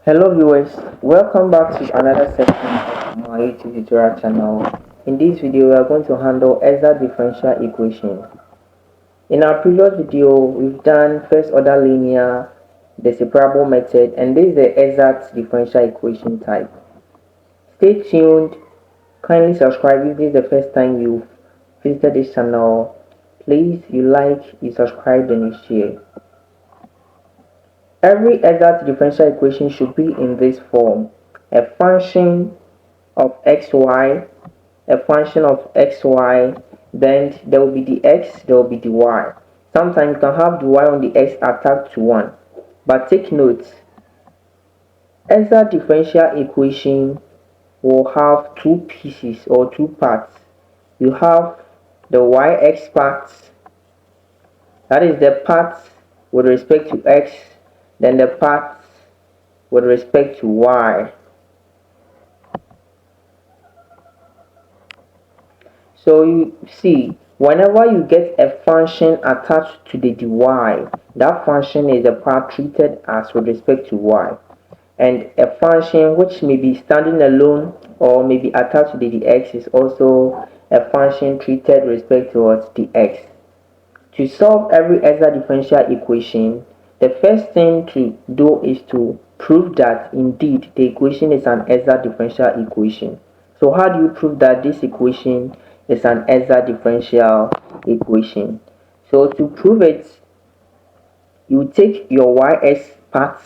Hello viewers, welcome back to another section of my YouTube tutorial channel. In this video, we are going to handle exact differential equation. In our previous video, we've done first order linear, the separable method, and this is the exact differential equation type. Stay tuned, kindly subscribe if this is the first time you've visited this channel. Please, you like, you subscribe, then you share. Every exact differential equation should be in this form: a function of xy, a function of xy, then there will be the x, there will be the y. Sometimes you can have the y on the x attached to 1, but take note, exact differential equation will have two pieces or two parts. You have the yx part, that is the part with respect to x, then the part with respect to y. So you see, whenever you get a function attached to the dy, that function is a part treated as with respect to y. And a function which may be standing alone or may be attached to the dx is also a function treated with respect towards the x. To solve every exact differential equation, the first thing to do is to prove that indeed the equation is an exact differential equation. So how do you prove that this equation is an exact differential equation? So to prove it, you take your ys part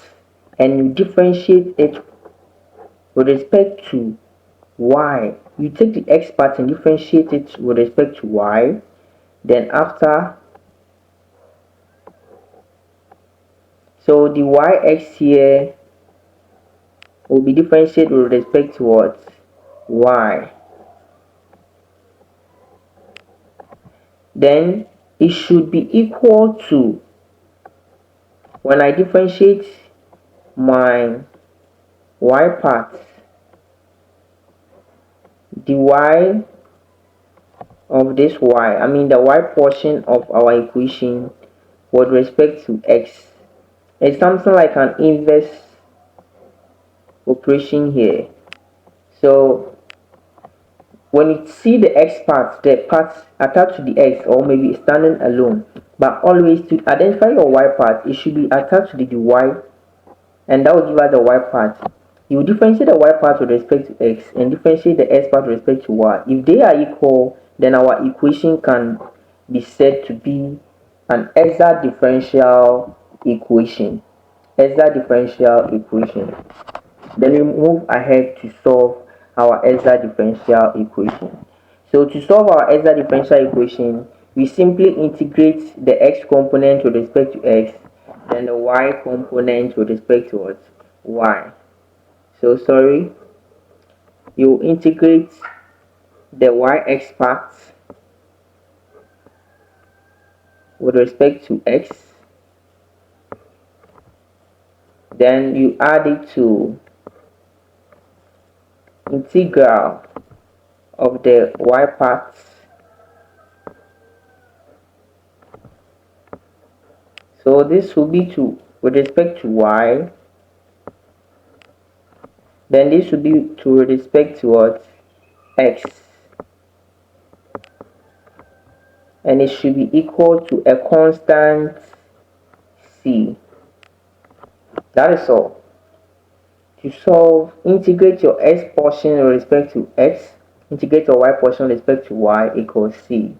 and you differentiate it with respect to y. You take the x part and differentiate it with respect to y. Then after, so the yx here will be differentiated with respect to what? Y. Then it should be equal to, when I differentiate my y part, the y of this y, I mean the y portion of our equation with respect to x, it's something like an inverse operation here. So when you see the x part, the part attached to the x or maybe standing alone, but always to identify your y part, it should be attached to the y, and that will give us the y part. You differentiate the y part with respect to x and differentiate the x part with respect to y. If they are equal, then our equation can be said to be an exact differential equation. Exact differential equation. Then we move ahead to solve our exact differential equation. So to solve our exact differential equation, we simply integrate the x component with respect to x, then the y component with respect to what? Y. So sorry, you integrate the yx part with respect to x, then you add it to integral of the y part. So this will be to with respect to y, then this will be to with respect to what? X, and it should be equal to a constant c. That is all. To solve, integrate your x portion with respect to x, integrate your y portion with respect to y equals c.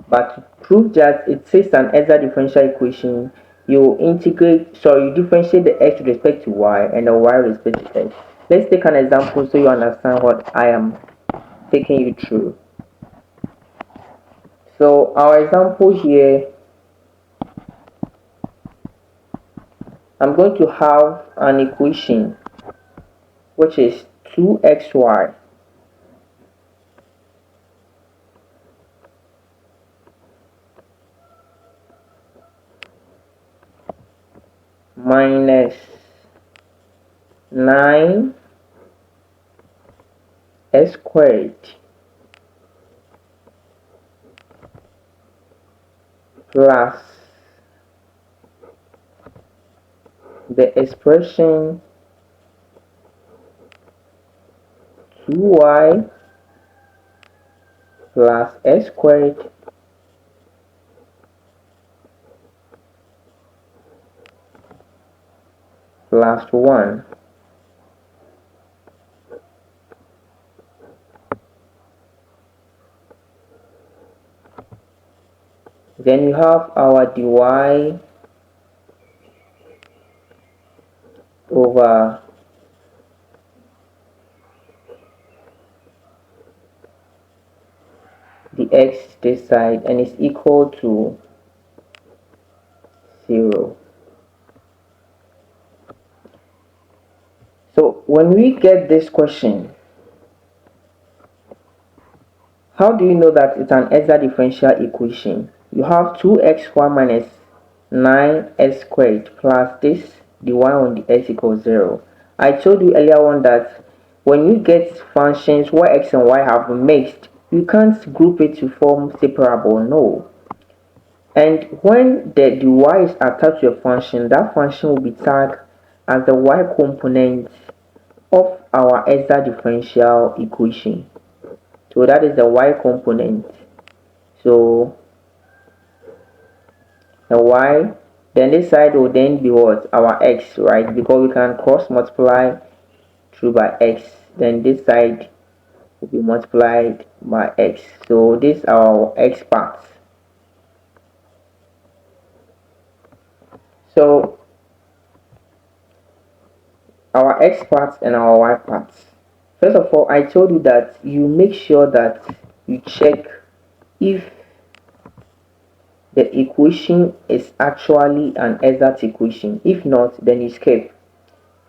But to prove that it is an exact differential equation, you differentiate the x with respect to y and the y with respect to x. Let's take an example so you understand what I am taking you through. So our example here, I'm going to have an equation which is 2xy minus 9 s squared plus the expression 2y plus x squared plus 1. Then you have our dy over the x this side, and it's equal to 0. So when we get this question, how do you know that it's an exact differential equation? You have 2xy minus 9x squared plus this dy on the x equals 0. I told you earlier on that when you get functions where x and y have mixed, you can't group it to form separable, no. And when the dy is attached to a function, that function will be tagged as the y component of our exact differential equation. So that is the y component. So the y, then this side will then be what? Our x, right? Because we can cross multiply through by x. Then this side will be multiplied by x. So this is our x part. So our x parts and our y parts. First of all, I told you that you make sure that you check if the equation is actually an exact equation. If not, then you skip.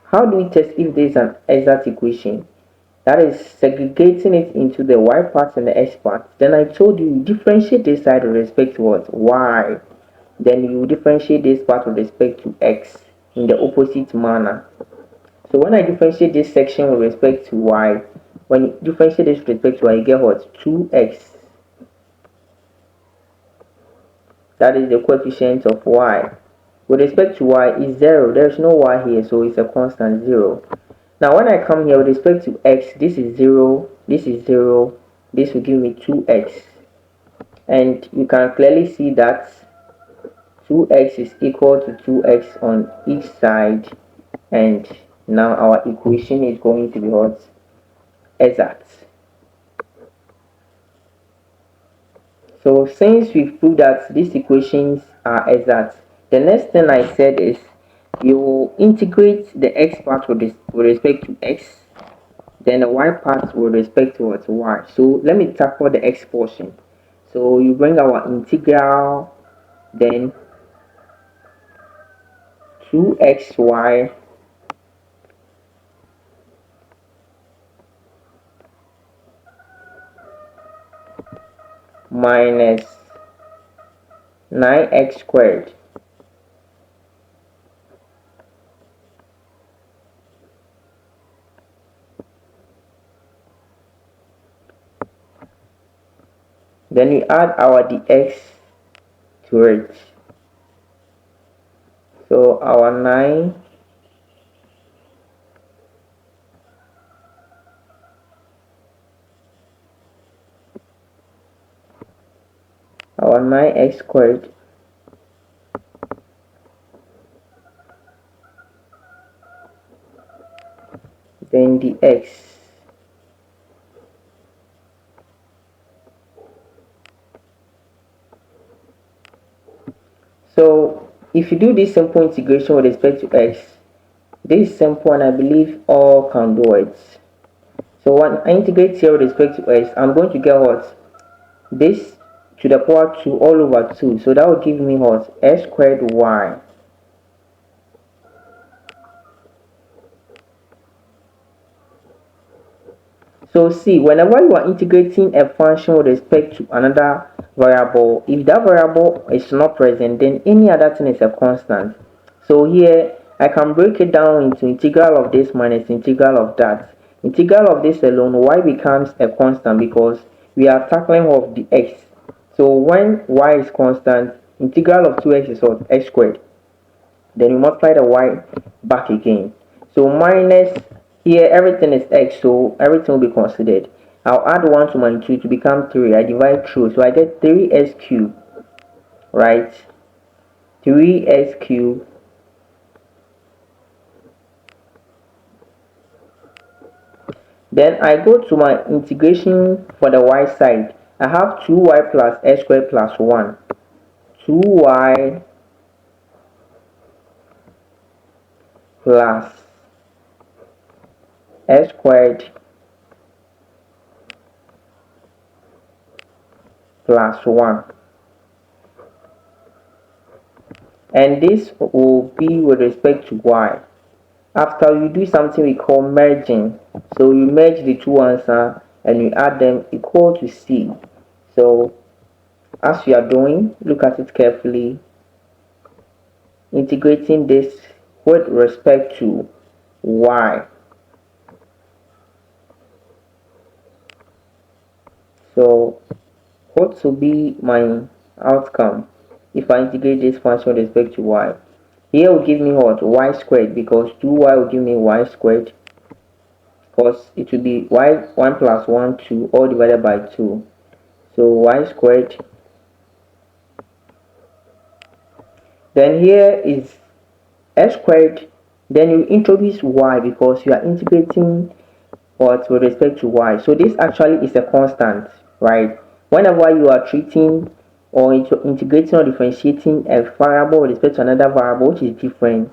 How do we test if there is an exact equation? That is segregating it into the y part and the x part. Then I told you differentiate this side with respect to what? Y. Then you differentiate this part with respect to x in the opposite manner. So when I differentiate this section with respect to y, when you differentiate this with respect to y, you get what? 2x. That is the coefficient of y. With respect to y is 0. There is no y here, so it's a constant 0. Now when I come here with respect to x, this is 0, this is 0, this will give me 2x. And you can clearly see that 2x is equal to 2x on each side, and now our equation is going to be what? Exact. So since we've proved that these equations are exact, the next thing I said is you integrate the x part with respect to x, then the y part with respect to what? Y. So let me tackle the x portion. So you bring our integral, then 2xy minus 9x squared then we add our dx to it. So our 9 our 9x squared then dx. So if you do this simple integration with respect to x, this is simple and I believe all can do it. So when I integrate here with respect to x, I'm going to get what? This to the power 2 all over 2. So that will give me what? X squared y. So see, whenever you are integrating a function with respect to another variable, if that variable is not present, then any other thing is a constant. So here, I can break it down into integral of this minus integral of that. Integral of this alone, y becomes a constant because we are tackling of the x. So when y is constant, integral of 2x is what? X squared. Then we multiply the y back again. So minus Here everything is x, so everything will be considered. I'll add 1 to my 2 to become 3. I divide through, so I get 3x cubed, right? 3x cubed. Then I go to my integration for the y side. I have 2y plus x squared plus 1. 2y plus x squared plus 1. And this will be with respect to y. After you do something we call merging, so you merge the two answers and you add them equal to c. So as you are doing, look at it carefully, integrating this with respect to y. So what will be my outcome if I integrate this function with respect to y? Here will give me what? Y squared, because 2y will give me y squared, because it will be y 1 plus 1 2 all divided by 2. So y squared. Then here is x squared. Then you introduce y because you are integrating what with respect to y. So this actually is a constant, right? Whenever you are treating or integrating or differentiating a variable with respect to another variable which is different,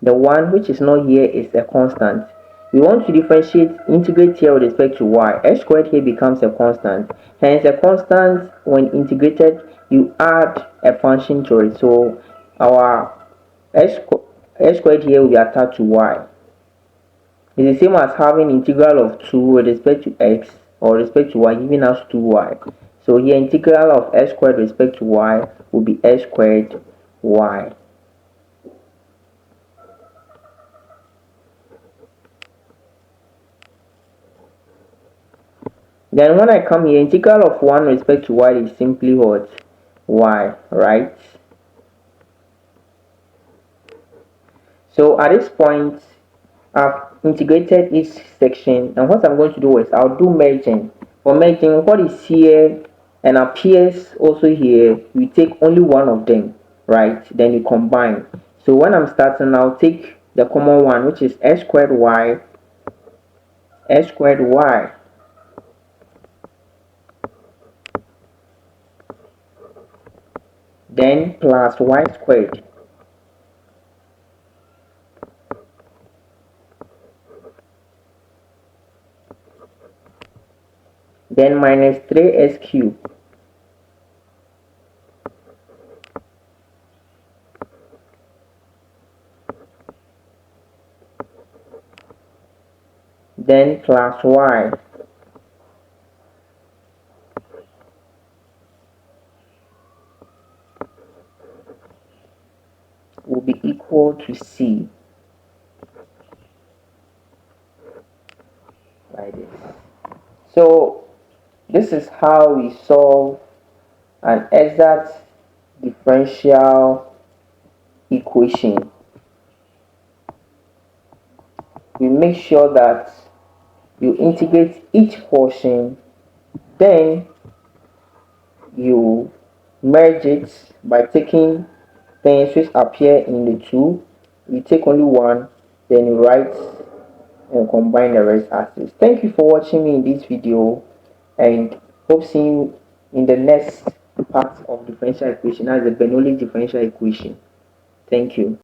the one which is not here is a constant. We want to differentiate, integrate here with respect to y. X squared here becomes a constant. Hence, a constant, when integrated, you add a function to it. So our x squared here will be attached to y. It's the same as having integral of 2 with respect to x or respect to y giving us 2y. So here integral of x squared with respect to y will be x squared y. Then when I come here, integral of 1 with respect to y is simply what? Y, right? So at this point, I've integrated each section, and what I'm going to do is I'll do merging. For merging, what is here and appears also here, you take only one of them, right? Then you combine. So when I'm starting, I'll take the common one, which is x squared y, x squared y. Then plus y squared. Then minus 3x cubed. Then plus y. Will be equal to c, like this. So this is how we solve an exact differential equation. We make sure that you integrate each portion, then you merge it by taking things which appear in the two. You take only one, then you write and combine the rest as is. Thank you for watching me in this video, and hope seeing you in the next part of differential equation, as the Bernoulli differential equation. Thank you.